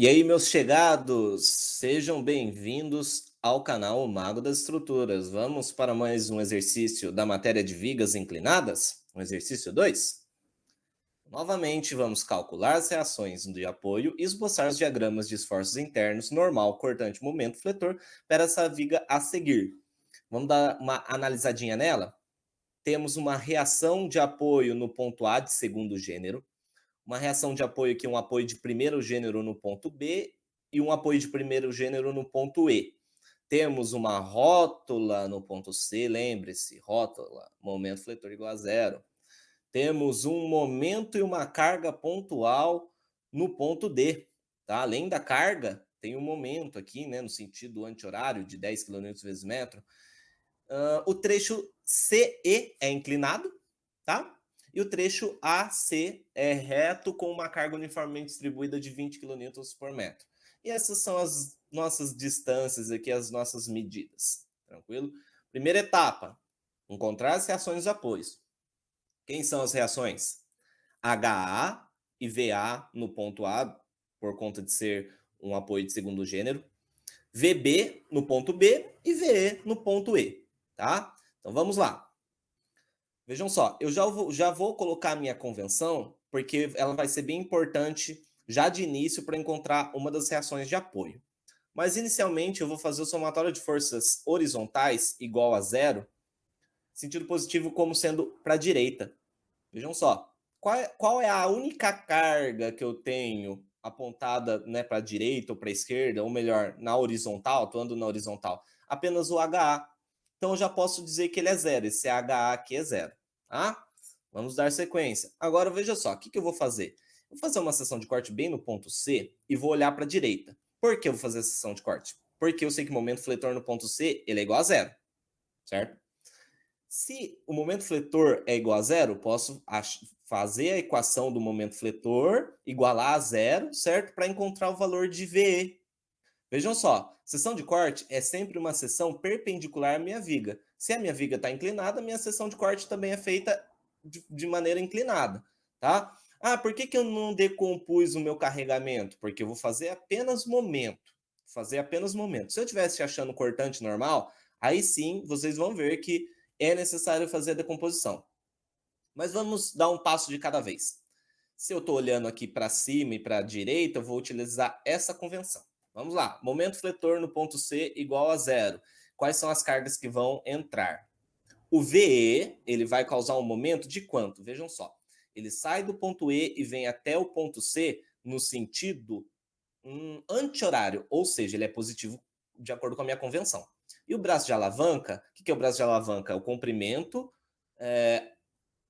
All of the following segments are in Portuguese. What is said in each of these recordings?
E aí, meus chegados, sejam bem-vindos ao canal O Mago das Estruturas. Vamos para mais um exercício da matéria de vigas inclinadas? O exercício 2. Novamente, vamos calcular as reações de apoio e esboçar os diagramas de esforços internos, normal, cortante, momento, fletor, para essa viga a seguir. Vamos dar uma analisadinha nela? Temos uma reação de apoio no ponto A de segundo gênero, uma reação de apoio aqui, um apoio de primeiro gênero no ponto B e um apoio de primeiro gênero no ponto E. Temos uma rótula no ponto C, lembre-se, rótula, momento fletor igual a zero. Temos um momento e uma carga pontual no ponto D. Tá? Além da carga, tem um momento aqui, né, no sentido anti-horário de 10 kN vezes metro. O trecho CE é inclinado, tá? E o trecho AC é reto com uma carga uniformemente distribuída de 20 kN por metro. E essas são as nossas distâncias aqui, as nossas medidas. Tranquilo? Primeira etapa, encontrar as reações de apoios. Quem são as reações? HA e VA no ponto A, por conta de ser um apoio de segundo gênero. VB no ponto B e VE no ponto E, tá? Então vamos lá. Vejam só, eu já vou colocar a minha convenção, porque ela vai ser bem importante já de início para encontrar uma das reações de apoio. Mas inicialmente eu vou fazer o somatório de forças horizontais igual a zero, sentido positivo como sendo para a direita. Vejam só, qual é a única carga que eu tenho apontada, né, para a direita ou para a esquerda, ou melhor, na horizontal, atuando na horizontal? Apenas o HA. Então eu já posso dizer que ele é zero, esse HA aqui é zero. Tá? Vamos dar sequência. Agora veja só, o que eu vou fazer? Vou fazer uma seção de corte bem no ponto C e vou olhar para a direita. Por que eu vou fazer a seção de corte? Porque eu sei que o momento fletor no ponto C ele é igual a zero, certo? Se o momento fletor é igual a zero, posso fazer a equação do momento fletor igualar a zero, certo? Para encontrar o valor de VE. Vejam só, seção de corte é sempre uma seção perpendicular à minha viga. Se a minha viga está inclinada, a minha seção de corte também é feita de maneira inclinada, tá? Ah, por que eu não decompus o meu carregamento? Porque eu vou fazer apenas momento. Fazer apenas momento. Se eu estivesse achando cortante normal, aí sim vocês vão ver que é necessário fazer a decomposição. Mas vamos dar um passo de cada vez. Se eu estou olhando aqui para cima e para a direita, eu vou utilizar essa convenção. Vamos lá. Momento fletor no ponto C igual a zero. Quais são as cargas que vão entrar? O VE, ele vai causar um momento de quanto? Vejam só. Ele sai do ponto E e vem até o ponto C no sentido anti-horário, ou seja, ele é positivo de acordo com a minha convenção. E o braço de alavanca, o que é o braço de alavanca? É o comprimento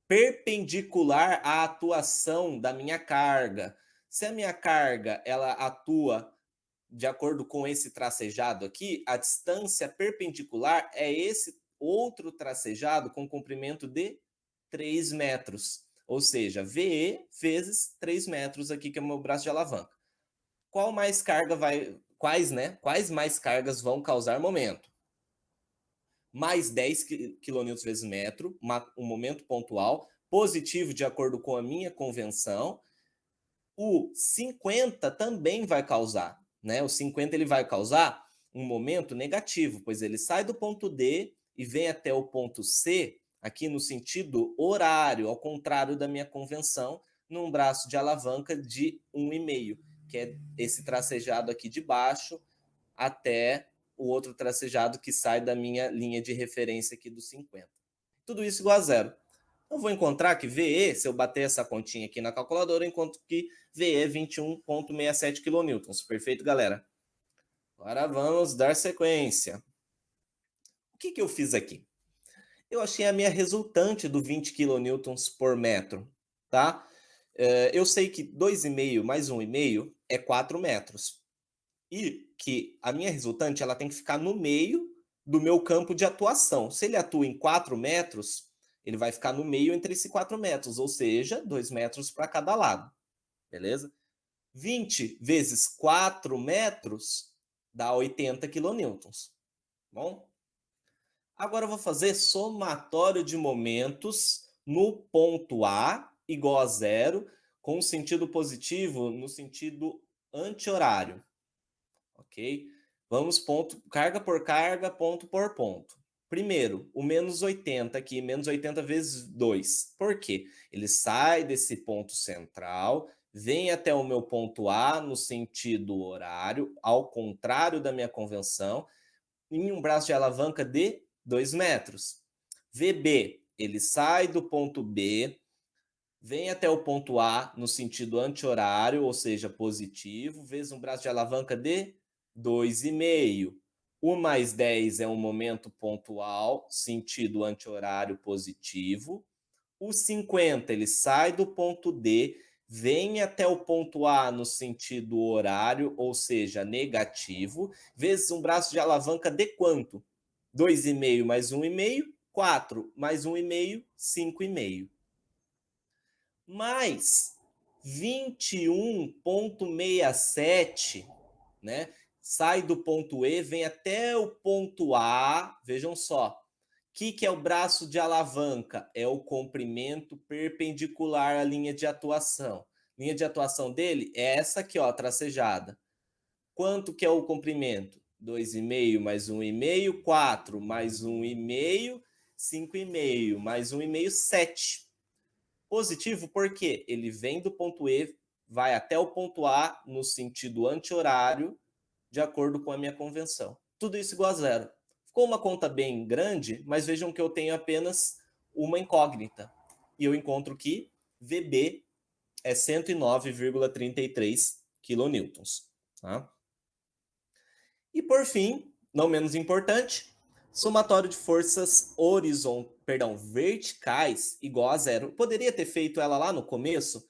perpendicular à atuação da minha carga. Se a minha carga ela atua de acordo com esse tracejado aqui, a distância perpendicular é esse outro tracejado com comprimento de 3 metros. Ou seja, VE vezes 3 metros aqui, que é o meu braço de alavanca. Qual mais carga vai. Quais mais cargas vão causar momento? Mais 10 kN vezes metro, um momento pontual, positivo de acordo com a minha convenção. O 50 também vai causar, né? O 50 ele vai causar um momento negativo, pois ele sai do ponto D e vem até o ponto C, aqui no sentido horário, ao contrário da minha convenção, num braço de alavanca de 1,5, que é esse tracejado aqui de baixo até o outro tracejado que sai da minha linha de referência aqui do 50. Tudo isso igual a zero. Eu vou encontrar que VE, se eu bater essa continha aqui na calculadora, eu encontro que VE é 21,67 kN. Perfeito, galera? Agora vamos dar sequência. O que eu fiz aqui? Eu achei a minha resultante do 20 kN por metro, tá? Eu sei que 2,5 mais 1,5 é 4 metros. E que a minha resultante ela tem que ficar no meio do meu campo de atuação. Se ele atua em 4 metros, ele vai ficar no meio entre esses 4 metros, ou seja, 2 metros para cada lado. Beleza? 20 vezes 4 metros dá 80 quilonewtons. Bom? Agora eu vou fazer somatório de momentos no ponto A igual a zero, com sentido positivo no sentido anti-horário, ok? Vamos carga por carga, ponto por ponto. Primeiro, o menos 80 aqui, menos 80 vezes 2. Por quê? Ele sai desse ponto central, vem até o meu ponto A no sentido horário, ao contrário da minha convenção, em um braço de alavanca de 2 metros. VB, ele sai do ponto B, vem até o ponto A no sentido anti-horário, ou seja, positivo, vezes um braço de alavanca de 2,5. O mais 10 é um momento pontual, sentido anti-horário positivo. O 50, ele sai do ponto D, vem até o ponto A no sentido horário, ou seja, negativo, vezes um braço de alavanca de quanto? 2,5 mais 1,5, 4 mais 1,5, 5,5. Mais 21,67, né? Sai do ponto E, vem até o ponto A, vejam só. O que é o braço de alavanca? É o comprimento perpendicular à linha de atuação. Linha de atuação dele é essa aqui, ó, tracejada. Quanto que é o comprimento? 2,5 mais 1,5, 4 mais 1,5, 5,5 mais 1,5, 7. Positivo porque ele vem do ponto E, vai até o ponto A no sentido anti-horário, de acordo com a minha convenção. Tudo isso igual a zero. Ficou uma conta bem grande, mas vejam que eu tenho apenas uma incógnita. E eu encontro que VB é 109,33 kN. Tá? E por fim, não menos importante, somatório de forças verticais igual a zero. Poderia ter feito ela lá no começo?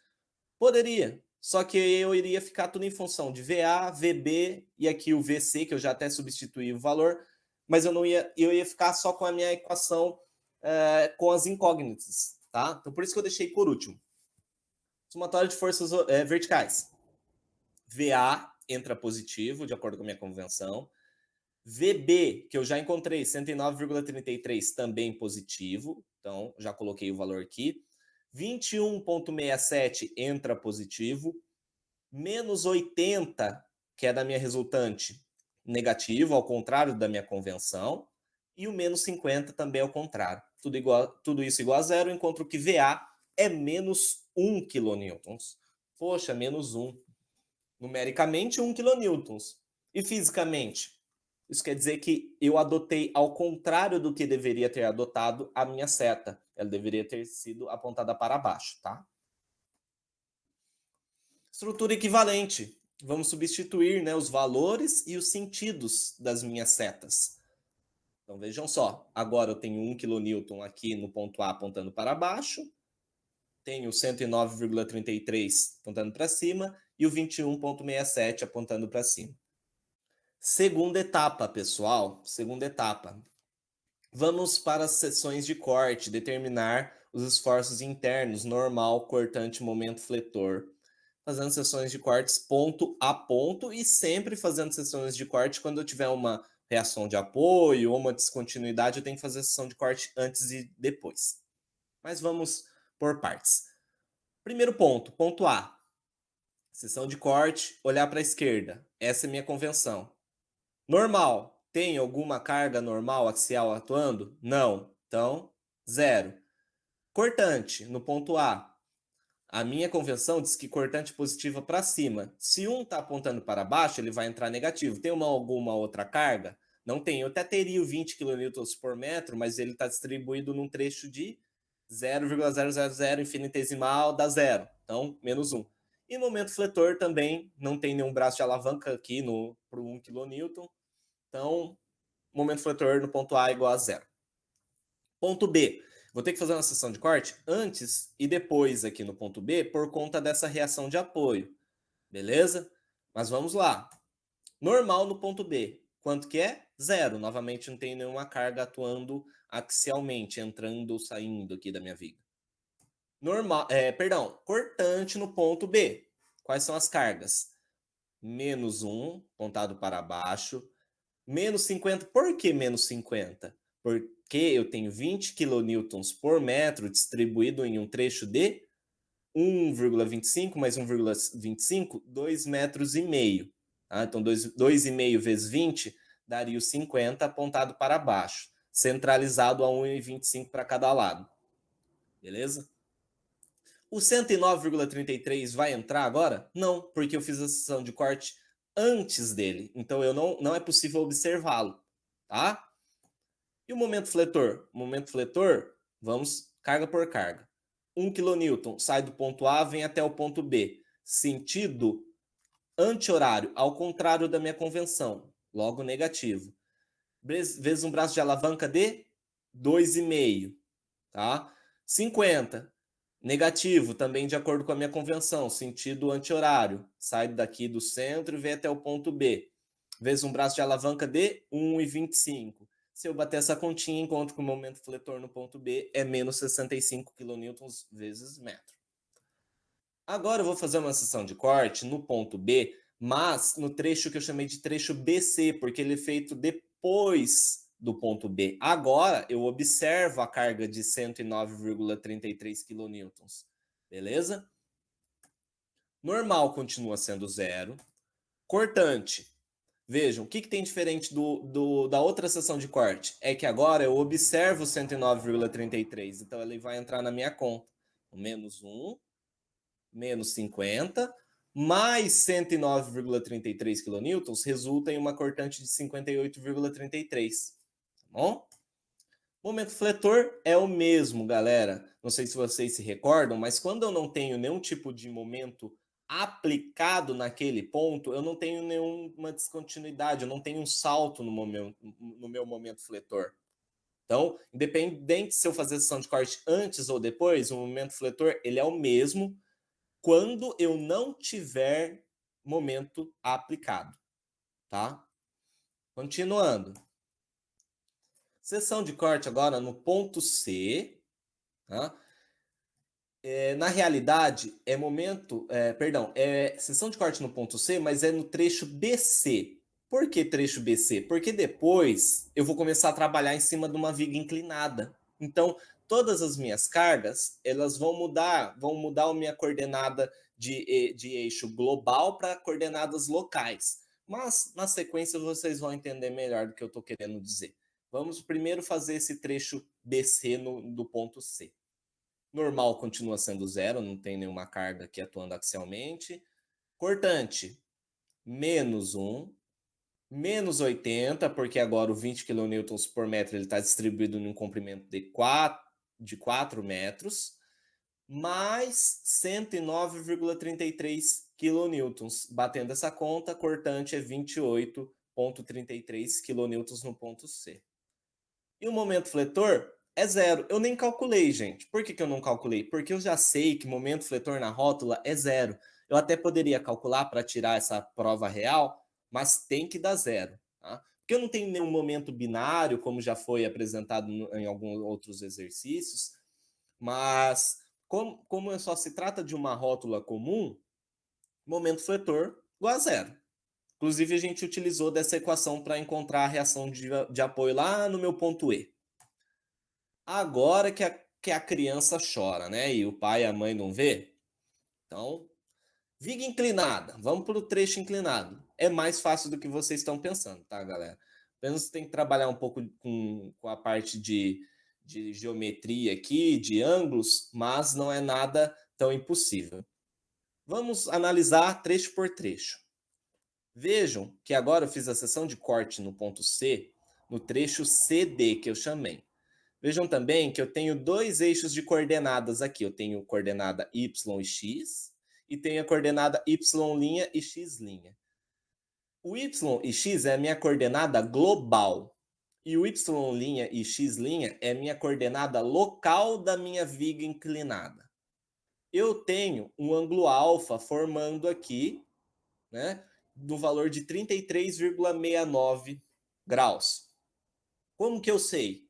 Poderia. Só que eu iria ficar tudo em função de VA, VB e aqui o VC, que eu já até substituí o valor, mas eu ia ficar só com a minha equação com as incógnitas, tá? Então por isso que eu deixei por último. Somatório de forças verticais. VA entra positivo, de acordo com a minha convenção. VB, que eu já encontrei, 109,33, também positivo. Então, já coloquei o valor aqui. 21,67 entra positivo. Menos 80, que é da minha resultante, negativo, ao contrário da minha convenção. E o menos 50 também ao contrário. Tudo isso igual a zero, encontro que VA é menos 1 kN. Poxa, menos 1. Numericamente, 1 kN. E fisicamente? Isso quer dizer que eu adotei ao contrário do que deveria ter adotado a minha seta. Ela deveria ter sido apontada para baixo, tá? Estrutura equivalente. Vamos substituir, né, os valores e os sentidos das minhas setas. Então vejam só, agora eu tenho 1 kN aqui no ponto A apontando para baixo, tenho 109,33 apontando para cima e o 21,67 apontando para cima. Segunda etapa, pessoal, segunda etapa. Vamos para as seções de corte, determinar os esforços internos, normal, cortante, momento fletor. Fazendo sessões de cortes ponto a ponto e sempre fazendo sessões de corte quando eu tiver uma reação de apoio ou uma descontinuidade, eu tenho que fazer sessão de corte antes e depois. Mas vamos por partes. Primeiro ponto, ponto A. Sessão de corte, olhar para a esquerda. Essa é minha convenção. Normal. Tem alguma carga normal axial atuando? Não. Então, zero. Cortante, no ponto A. A minha convenção diz que cortante positiva para cima. Se um está apontando para baixo, ele vai entrar negativo. Tem alguma outra carga? Não tem. Eu até teria o 20 kN por metro, mas ele está distribuído num trecho de 0,000 infinitesimal dá zero. Então, menos 1. E no momento fletor também não tem nenhum braço de alavanca aqui para 1 kN. Então, momento fletor no ponto A igual a zero. Ponto B. Vou ter que fazer uma sessão de corte antes e depois aqui no ponto B por conta dessa reação de apoio. Beleza? Mas vamos lá. Normal no ponto B. Quanto que é? Zero. Novamente não tem nenhuma carga atuando axialmente, entrando ou saindo aqui da minha viga. Cortante no ponto B. Quais são as cargas? Menos 1, pontado para baixo. Menos 50. Por que menos 50? Porque eu tenho 20 kN por metro distribuído em um trecho de 1,25 mais 1,25, 2,5 metros. Tá? Então, 2,5 vezes 20 daria o 50 apontado para baixo, centralizado a 1,25 para cada lado. Beleza? O 109,33 vai entrar agora? Não, porque eu fiz a seção de corte antes dele. Então, não é possível observá-lo. Tá? E o momento fletor? O momento fletor, vamos carga por carga. 1 kN sai do ponto A, vem até o ponto B. Sentido anti-horário, ao contrário da minha convenção. Logo, negativo. Vezes um braço de alavanca de 2,5. Tá? 50. Negativo, também de acordo com a minha convenção. Sentido anti-horário. Sai daqui do centro e vem até o ponto B. Vezes um braço de alavanca de 1,25. Se eu bater essa continha, encontro que o momento fletor no ponto B é menos 65 kN vezes metro. Agora eu vou fazer uma seção de corte no ponto B, mas no trecho que eu chamei de trecho BC, porque ele é feito depois do ponto B. Agora eu observo a carga de 109,33 kN. Beleza? Normal continua sendo zero. Cortante. Vejam, o que tem diferente da outra seção de corte? É que agora eu observo 109,33, então ele vai entrar na minha conta. Menos 1, menos 50, mais 109,33 kN resulta em uma cortante de 58,33. Tá bom? Momento fletor é o mesmo, galera. Não sei se vocês se recordam, mas quando eu não tenho nenhum tipo de momento aplicado naquele ponto, eu não tenho nenhuma descontinuidade, eu não tenho um salto no meu momento fletor. Então, independente se eu fazer a sessão de corte antes ou depois, o momento fletor ele é o mesmo quando eu não tiver momento aplicado, tá? Continuando. Seção de corte agora no ponto C, tá? Na realidade, é seção de corte no ponto C, mas é no trecho BC. Por que trecho BC? Porque depois eu vou começar a trabalhar em cima de uma viga inclinada. Então, todas as minhas cargas, elas vão mudar a minha coordenada de eixo global para coordenadas locais. Mas, na sequência, vocês vão entender melhor do que eu estou querendo dizer. Vamos primeiro fazer esse trecho BC do ponto C. Normal continua sendo zero, não tem nenhuma carga aqui atuando axialmente. Cortante, menos 1. Menos 80, porque agora o 20 kN por metro está distribuído em um comprimento de 4 metros. Mais 109,33 kN. Batendo essa conta, cortante é 28,33 kN no ponto C. E o momento fletor é zero. Eu nem calculei, gente. Por que eu não calculei? Porque eu já sei que momento fletor na rótula é zero. Eu até poderia calcular para tirar essa prova real, mas tem que dar zero. Tá? Porque eu não tenho nenhum momento binário, como já foi apresentado em alguns outros exercícios, mas como só se trata de uma rótula comum, momento fletor igual a zero. Inclusive, a gente utilizou dessa equação para encontrar a reação de apoio lá no meu ponto E. Agora que a criança chora, né? E o pai e a mãe não vê. Então, viga inclinada. Vamos para o trecho inclinado. É mais fácil do que vocês estão pensando, tá, galera? Apenas tem que trabalhar um pouco com a parte de geometria aqui, de ângulos, mas não é nada tão impossível. Vamos analisar trecho por trecho. Vejam que agora eu fiz a seção de corte no ponto C, no trecho CD que eu chamei. Vejam também que eu tenho dois eixos de coordenadas aqui. Eu tenho coordenada y e x e tenho a coordenada y' e x'. O y e x é a minha coordenada global. E o y' e x' é a minha coordenada local da minha viga inclinada. Eu tenho um ângulo alfa formando aqui, né, no valor de 33,69 graus. Como que eu sei?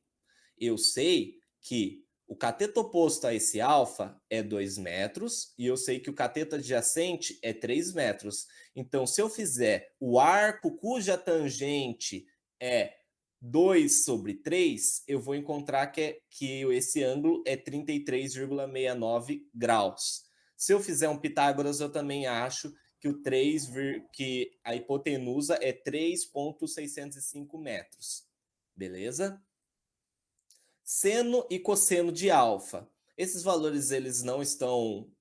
Eu sei que o cateto oposto a esse alfa é 2 metros e eu sei que o cateto adjacente é 3 metros. Então, se eu fizer o arco cuja tangente é 2 sobre 3, eu vou encontrar que esse ângulo é 33,69 graus. Se eu fizer um Pitágoras, eu também acho que que a hipotenusa é 3,605 metros. Beleza? Seno e cosseno de alfa. Esses valores eles não estão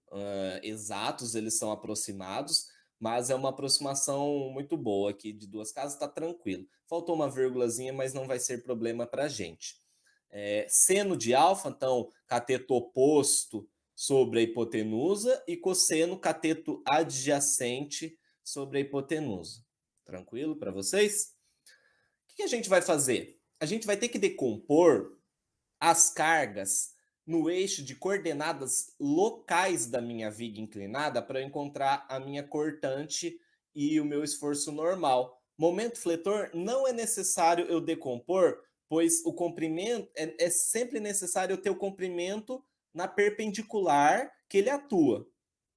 exatos, eles são aproximados, mas é uma aproximação muito boa aqui de duas casas, está tranquilo. Faltou uma vírgulazinha, mas não vai ser problema para a gente. Seno de alfa, então, cateto oposto sobre a hipotenusa e cosseno, cateto adjacente sobre a hipotenusa. Tranquilo para vocês? O que a gente vai fazer? A gente vai ter que decompor as cargas no eixo de coordenadas locais da minha viga inclinada para eu encontrar a minha cortante e o meu esforço normal. Momento fletor, não é necessário eu decompor, pois o comprimento é sempre necessário eu ter o comprimento na perpendicular que ele atua,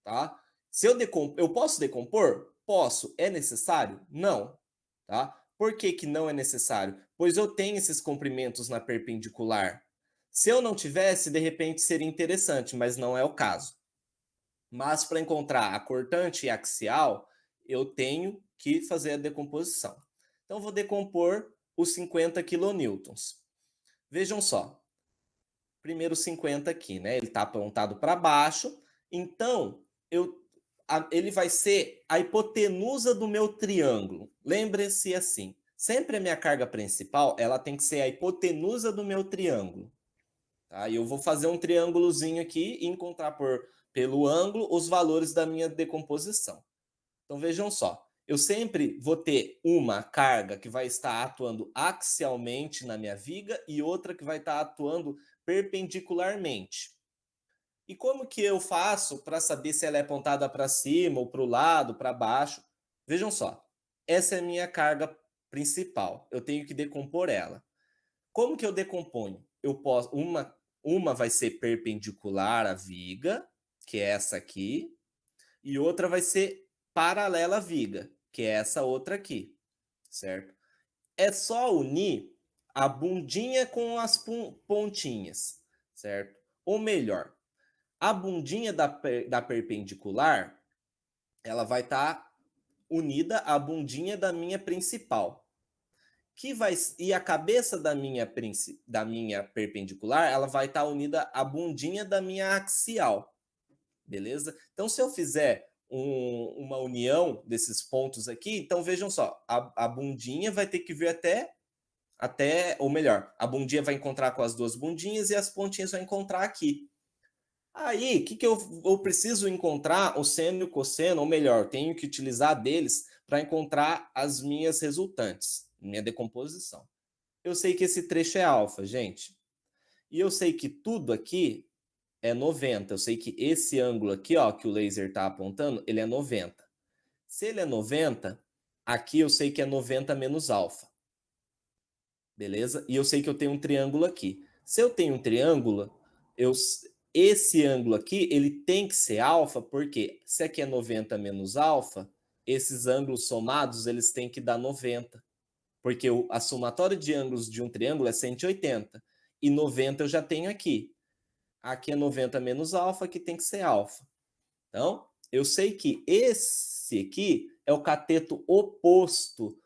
tá? Se eu posso decompor? Posso. É necessário? Não, tá? Por que que não é necessário? Pois eu tenho esses comprimentos na perpendicular. Se eu não tivesse, de repente seria interessante, mas não é o caso. Mas para encontrar a cortante e axial, eu tenho que fazer a decomposição. Então vou decompor os 50 quilonewtons. Vejam só, primeiro 50 aqui, né? Ele está apontado para baixo, então ele vai ser a hipotenusa do meu triângulo. Lembre-se assim, sempre a minha carga principal ela tem que ser a hipotenusa do meu triângulo. Tá? E eu vou fazer um triângulozinho aqui e encontrar pelo ângulo os valores da minha decomposição. Então vejam só, eu sempre vou ter uma carga que vai estar atuando axialmente na minha viga e outra que vai estar atuando perpendicularmente. E como que eu faço para saber se ela é apontada para cima ou para o lado, para baixo? Vejam só, essa é a minha carga principal. Eu tenho que decompor ela. Como que eu decomponho? Eu posso uma vai ser perpendicular à viga, que é essa aqui, e outra vai ser paralela à viga, que é essa outra aqui, certo? É só unir a bundinha com as pontinhas, certo? Ou melhor, a bundinha da perpendicular, ela vai estar unida à bundinha da minha principal. E a cabeça da minha perpendicular, ela vai estar unida à bundinha da minha axial, beleza? Então, se eu fizer uma união desses pontos aqui, então vejam só, a bundinha vai ter que vir ou melhor, a bundinha vai encontrar com as duas bundinhas e as pontinhas vão encontrar aqui. Aí, o que eu preciso encontrar? O seno e o cosseno, ou melhor, tenho que utilizar deles para encontrar as minhas resultantes, minha decomposição. Eu sei que esse trecho é alfa, gente. E eu sei que tudo aqui é 90. Eu sei que esse ângulo aqui, ó, que o laser está apontando, ele é 90. Se ele é 90, aqui eu sei que é 90 menos alfa. Beleza? E eu sei que eu tenho um triângulo aqui. Se eu tenho um triângulo, esse ângulo aqui, ele tem que ser alfa, porque se aqui é 90 menos alfa, esses ângulos somados, eles têm que dar 90. Porque a somatória de ângulos de um triângulo é 180. E 90 eu já tenho aqui. Aqui é 90 menos alfa, aqui tem que ser alfa. Então, eu sei que esse aqui é o cateto oposto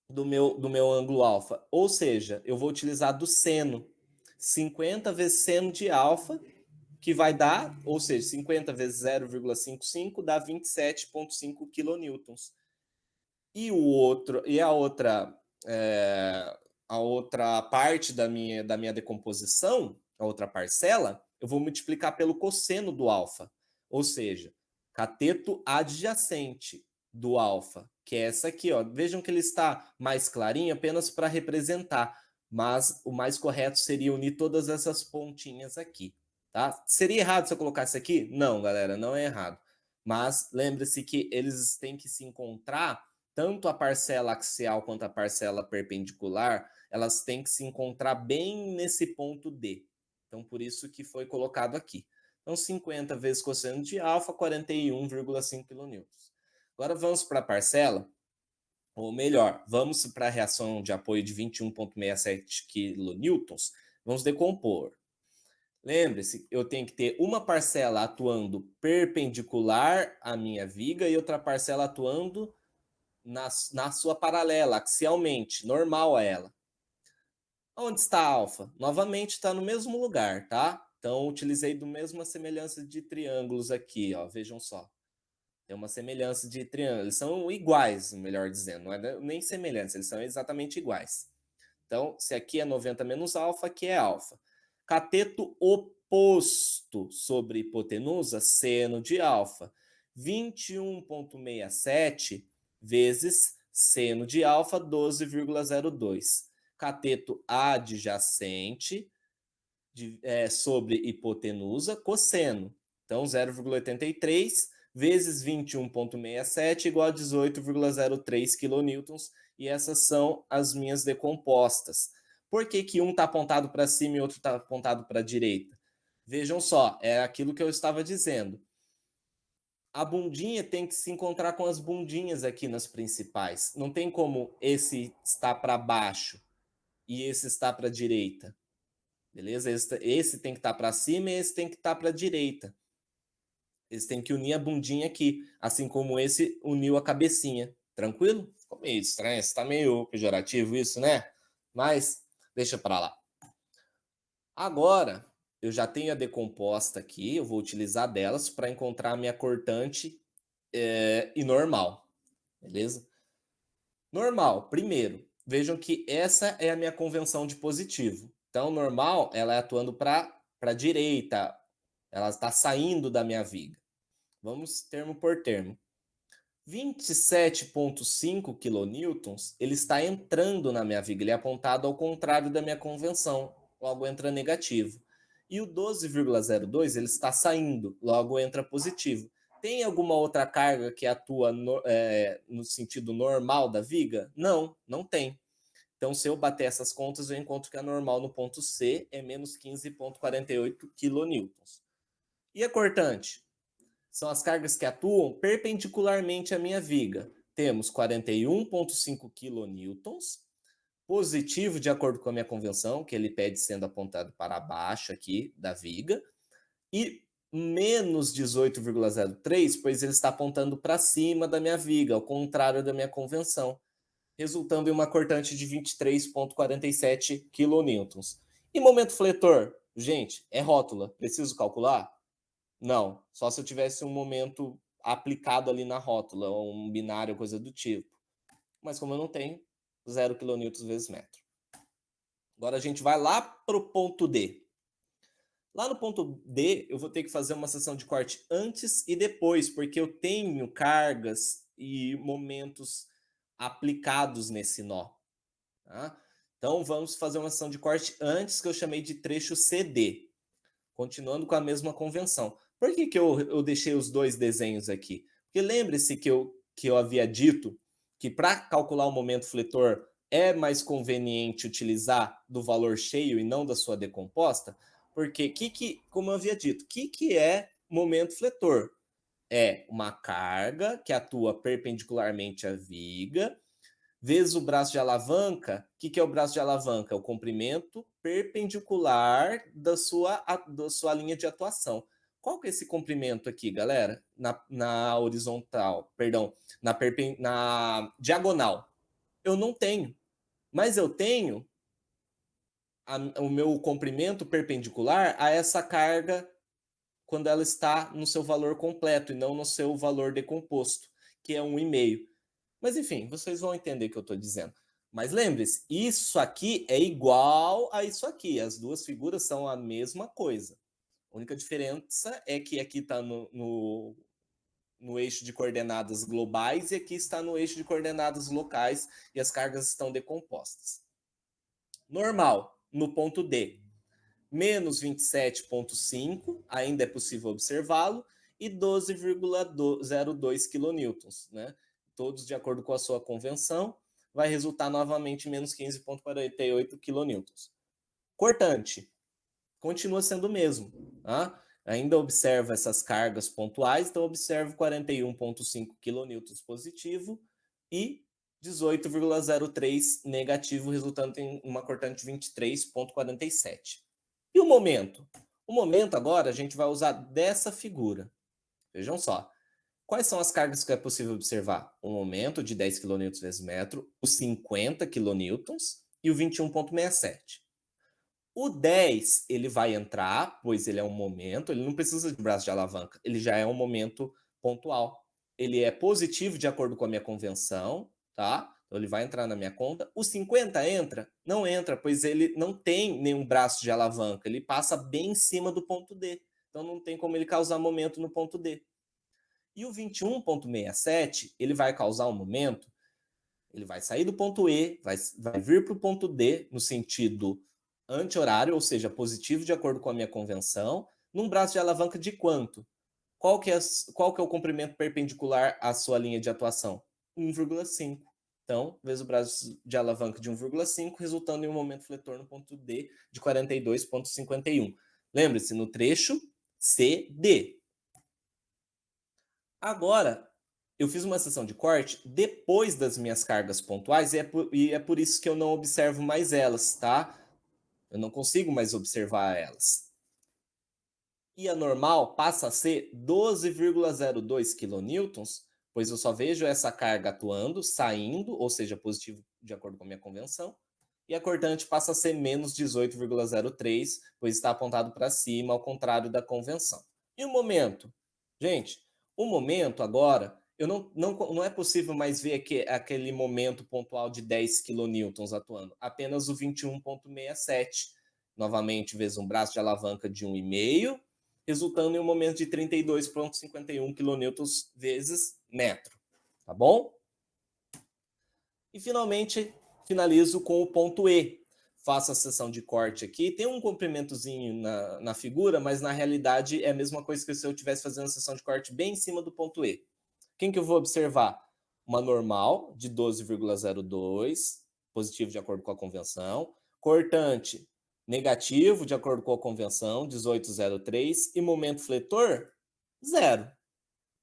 do meu ângulo alfa. Ou seja, eu vou utilizar do seno. 50 vezes seno de alfa, que vai dar, ou seja, 50 vezes 0,55 dá 27,5 quilonewtons. E a outra parte da minha decomposição, a outra parcela, eu vou multiplicar pelo cosseno do alfa. Ou seja, cateto adjacente do alfa, que é essa aqui, ó. Vejam que ele está mais clarinho apenas para representar, mas o mais correto seria unir todas essas pontinhas aqui, tá? Seria errado se eu colocasse aqui? Não, galera, não é errado. Mas lembre-se que eles têm que se encontrar, tanto a parcela axial quanto a parcela perpendicular, elas têm que se encontrar bem nesse ponto D. Então, por isso que foi colocado aqui. Então, 50 vezes cosseno de alfa, 41,5 kN. Agora vamos para a parcela, ou melhor, vamos para a reação de apoio de 21,67 kN. Vamos decompor. Lembre-se, eu tenho que ter uma parcela atuando perpendicular à minha viga e outra parcela atuando na sua paralela, axialmente, normal a ela. Onde está alfa? Novamente está no mesmo lugar, tá? Então, utilizei do mesma semelhança de triângulos aqui, ó. Vejam só. Tem uma semelhança de triângulos. Eles são iguais, melhor dizendo. Não é nem semelhança, eles são exatamente iguais. Então, se aqui é 90 menos alfa, aqui é alfa. Cateto oposto sobre hipotenusa, seno de alfa. 21,67 vezes seno de alfa, 12,02. Cateto adjacente sobre hipotenusa, cosseno. Então, 0,83 vezes 21,67 igual a 18,03 kN. E essas são as minhas decompostas. Por que, que um está apontado para cima e outro está apontado para a direita? Vejam só, é aquilo que eu estava dizendo. A bundinha tem que se encontrar com as bundinhas aqui nas principais. Não tem como esse estar para baixo e esse está para a direita. Beleza? Esse tem que estar para cima e esse tem que estar para a direita. Eles têm que unir a bundinha aqui, assim como esse uniu a cabecinha. Tranquilo? Ficou meio estranho, está meio pejorativo isso, né? Mas deixa para lá. Agora, eu já tenho a decomposta aqui, eu vou utilizar delas para encontrar a minha cortante e normal. Beleza? Normal, primeiro, vejam que essa é a minha convenção de positivo. Então, normal, ela é atuando para a direita, ela está saindo da minha viga. Vamos termo por termo. 27,5 kN, ele está entrando na minha viga, ele é apontado ao contrário da minha convenção, logo entra negativo. E o 12,02, ele está saindo, logo entra positivo. Tem alguma outra carga que atua no sentido normal da viga? Não, não tem. Então, se eu bater essas contas, eu encontro que a normal no ponto C é menos 15,48 kN. E a cortante? São as cargas que atuam perpendicularmente à minha viga. Temos 41,5 kN, positivo de acordo com a minha convenção, que ele pede sendo apontado para baixo aqui da viga, e menos 18,03, pois ele está apontando para cima da minha viga, ao contrário da minha convenção, resultando em uma cortante de 23,47 kN. E momento fletor? Gente, é rótula. Preciso calcular? Não, só se eu tivesse um momento aplicado ali na rótula, ou um binário, coisa do tipo. Mas como eu não tenho, 0 kN vezes metro. Agora a gente vai lá para o ponto D. Lá no ponto D, eu vou ter que fazer uma seção de corte antes e depois, porque eu tenho cargas e momentos aplicados nesse nó. Tá? Então vamos fazer uma seção de corte antes, que eu chamei de trecho CD. Continuando com a mesma convenção. Por que eu deixei os dois desenhos aqui? Porque lembre-se que eu havia dito que para calcular o momento fletor é mais conveniente utilizar do valor cheio e não da sua decomposta, porque como eu havia dito, o que é momento fletor? É uma carga que atua perpendicularmente à viga, vezes o braço de alavanca. O que é o braço de alavanca? É o comprimento perpendicular da sua linha de atuação. Qual que é esse comprimento aqui, galera? Na horizontal, perdão, na diagonal. Eu não tenho, mas eu tenho o meu comprimento perpendicular a essa carga quando ela está no seu valor completo e não no seu valor decomposto, que é 1,5. Mas enfim, vocês vão entender o que eu estou dizendo. Mas lembre-se, isso aqui é igual a isso aqui. As duas figuras são a mesma coisa. A única diferença é que aqui está no eixo de coordenadas globais e aqui está no eixo de coordenadas locais e as cargas estão decompostas. Normal, no ponto D, menos 27,5, ainda é possível observá-lo, e 12,02 kN, né? Todos de acordo com a sua convenção, vai resultar novamente menos 15,48 kN. Cortante, continua sendo o mesmo, tá? Ainda observa essas cargas pontuais, então observo 41,5 kN positivo e 18,03 negativo, resultando em uma cortante de 23,47. E o momento? O O momento agora a gente vai usar dessa figura. Vejam só. Quais são as cargas que é possível observar? O momento de 10 kN vezes metro, os 50 kN e o 21,67. O 10, ele vai entrar, pois ele é um momento, ele não precisa de braço de alavanca, ele já é um momento pontual. Ele é positivo de acordo com a minha convenção, tá? Então ele vai entrar na minha conta. O 50 entra? Não entra, pois ele não tem nenhum braço de alavanca, ele passa bem em cima do ponto D. Então não tem como ele causar momento no ponto D. E o 21,67, ele vai causar um momento, ele vai sair do ponto E, vai vir para o ponto D, no sentido anti-horário, ou seja, positivo de acordo com a minha convenção, num braço de alavanca de quanto? Qual que é o comprimento perpendicular à sua linha de atuação? 1,5. Então, vezes o braço de alavanca de 1,5, resultando em um momento fletor no ponto D de 42,51. Lembre-se, no trecho CD. Agora, eu fiz uma sessão de corte depois das minhas cargas pontuais e é por isso que eu não observo mais elas, tá? Eu não consigo mais observar elas. E a normal passa a ser 12,02 kN, pois eu só vejo essa carga atuando, saindo, ou seja, positivo de acordo com a minha convenção. E a cortante passa a ser menos 18,03, pois está apontado para cima, ao contrário da convenção. E o momento? Gente, o momento agora, não é possível mais ver aquele momento pontual de 10 kN atuando, apenas o 21,67. Novamente, vezes um braço de alavanca de 1,5, resultando em um momento de 32,51 kN vezes metro. Tá bom? E finalmente, finalizo com o ponto E. Faço a seção de corte aqui. Tem um comprimentozinho na figura, mas na realidade é a mesma coisa que se eu estivesse fazendo a seção de corte bem em cima do ponto E. Quem que eu vou observar? Uma normal de 12,02, positivo de acordo com a convenção. Cortante, negativo de acordo com a convenção, 18,03. E momento fletor, zero.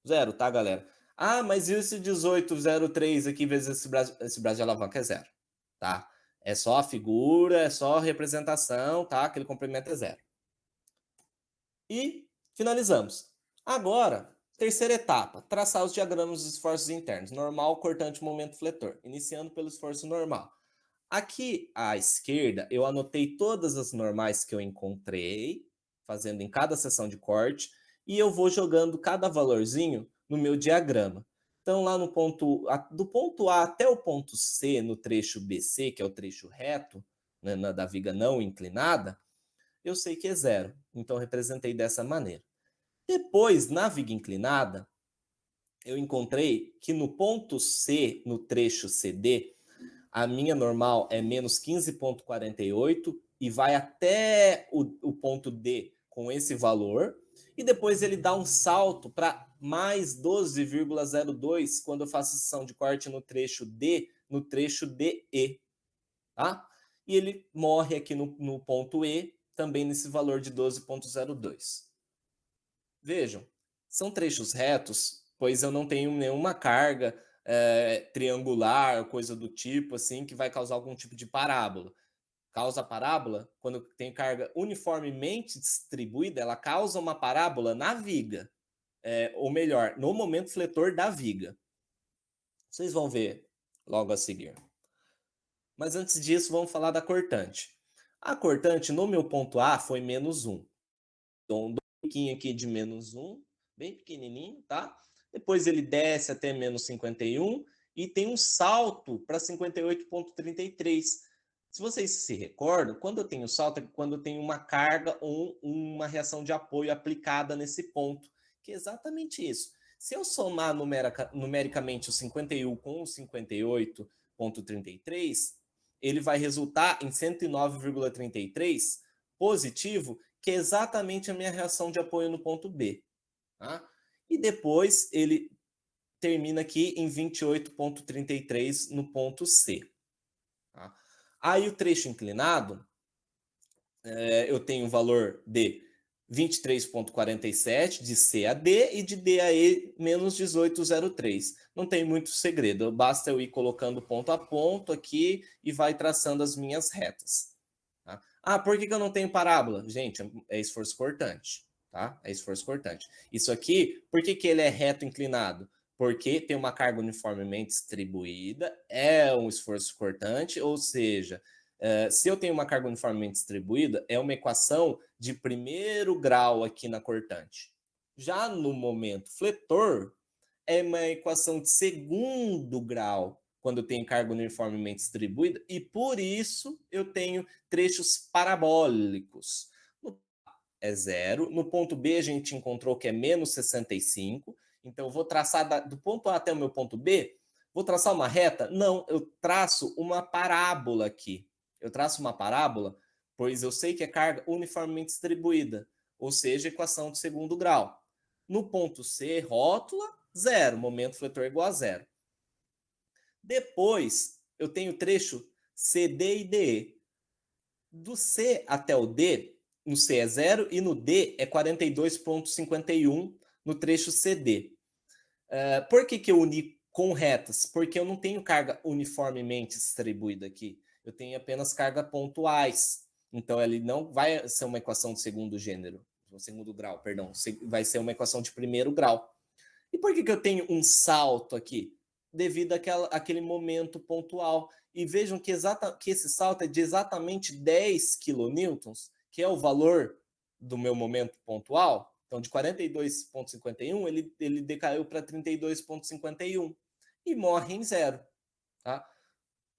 Zero, tá, galera? Ah, mas e esse 18,03 aqui vezes esse braço de alavanca é zero, tá? É só a figura, é só a representação, tá? Aquele comprimento é zero. E finalizamos. Agora, terceira etapa, traçar os diagramas dos esforços internos. Normal, cortante, momento fletor. Iniciando pelo esforço normal. Aqui à esquerda, eu anotei todas as normais que eu encontrei, fazendo em cada seção de corte, e eu vou jogando cada valorzinho no meu diagrama. Então, lá no ponto, do ponto A até o ponto C, no trecho BC, que é o trecho reto, né, da viga não inclinada, eu sei que é zero. Então, representei dessa maneira. Depois, na viga inclinada, eu encontrei que no ponto C, no trecho CD, a minha normal é menos 15,48 e vai até o ponto D com esse valor. E depois ele dá um salto para mais 12,02 quando eu faço sessão de corte no trecho D, no trecho DE. Tá? E ele morre aqui no ponto E, também nesse valor de 12,02. Vejam, são trechos retos, pois eu não tenho nenhuma carga triangular, coisa do tipo, assim, que vai causar algum tipo de parábola. Causa parábola, quando tem carga uniformemente distribuída, ela causa uma parábola na viga, ou melhor, no momento fletor da viga. Vocês vão ver logo a seguir. Mas antes disso, vamos falar da cortante. A cortante, no meu ponto A, foi menos 1. Então, pouquinho aqui de menos 1, bem pequenininho, tá? Depois ele desce até menos 51 e tem um salto para 58,33. Se vocês se recordam, quando eu tenho salto é quando eu tenho uma carga ou uma reação de apoio aplicada nesse ponto, que é exatamente isso. Se eu somar numericamente o 51 com o 58,33, ele vai resultar em 109,33 positivo, que é exatamente a minha reação de apoio no ponto B. Tá? E depois ele termina aqui em 28,33 no ponto C. Tá? Aí o trecho inclinado, eu tenho o valor de 23,47 de C a D e de D a E menos 18,03. Não tem muito segredo, basta eu ir colocando ponto a ponto aqui e vai traçando as minhas retas. Tá? Ah, por que eu não tenho parábola? Gente, é esforço cortante, tá? É esforço cortante. Isso aqui, por que ele é reto inclinado? Porque tem uma carga uniformemente distribuída, é um esforço cortante, ou seja, se eu tenho uma carga uniformemente distribuída, é uma equação de primeiro grau aqui na cortante. Já no momento fletor, é uma equação de segundo grau, quando eu tenho carga uniformemente distribuída, e por isso eu tenho trechos parabólicos. É zero. No ponto B, a gente encontrou que é menos 65. Então, eu vou traçar do ponto A até o meu ponto B. Vou traçar uma reta? Não, eu traço uma parábola aqui. Eu traço uma parábola, pois eu sei que é carga uniformemente distribuída, ou seja, equação de segundo grau. No ponto C, rótula, zero. Momento fletor igual a zero. Depois, eu tenho trecho CD e DE. Do C até o D, no C é zero e no D é 42,51 no trecho CD. Por que eu uni com retas? Porque eu não tenho carga uniformemente distribuída aqui. Eu tenho apenas carga pontuais. Então, ele não vai ser uma equação de segundo gênero, segundo grau, perdão. Vai ser uma equação de primeiro grau. E por que eu tenho um salto aqui? Devido àquele momento pontual. E vejam que esse salto é de exatamente 10 kilonewtons, que é o valor do meu momento pontual. Então, de 42,51, ele decaiu para 32,51 e morre em zero. Tá?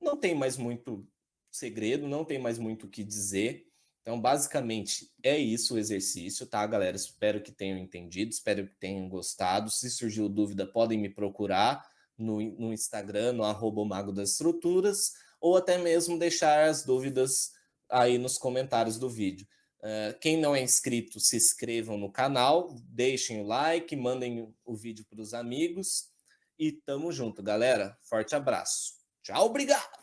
Não tem mais muito segredo, não tem mais muito o que dizer. Então, basicamente, é isso o exercício, tá, galera? Espero que tenham entendido, espero que tenham gostado. Se surgiu dúvida, podem me procurar no Instagram, no @Mago das Estruturas, ou até mesmo deixar as dúvidas aí nos comentários do vídeo. Quem não é inscrito, se inscrevam no canal, deixem o like, mandem o vídeo para os amigos e tamo junto, galera. Forte abraço. Tchau, obrigado!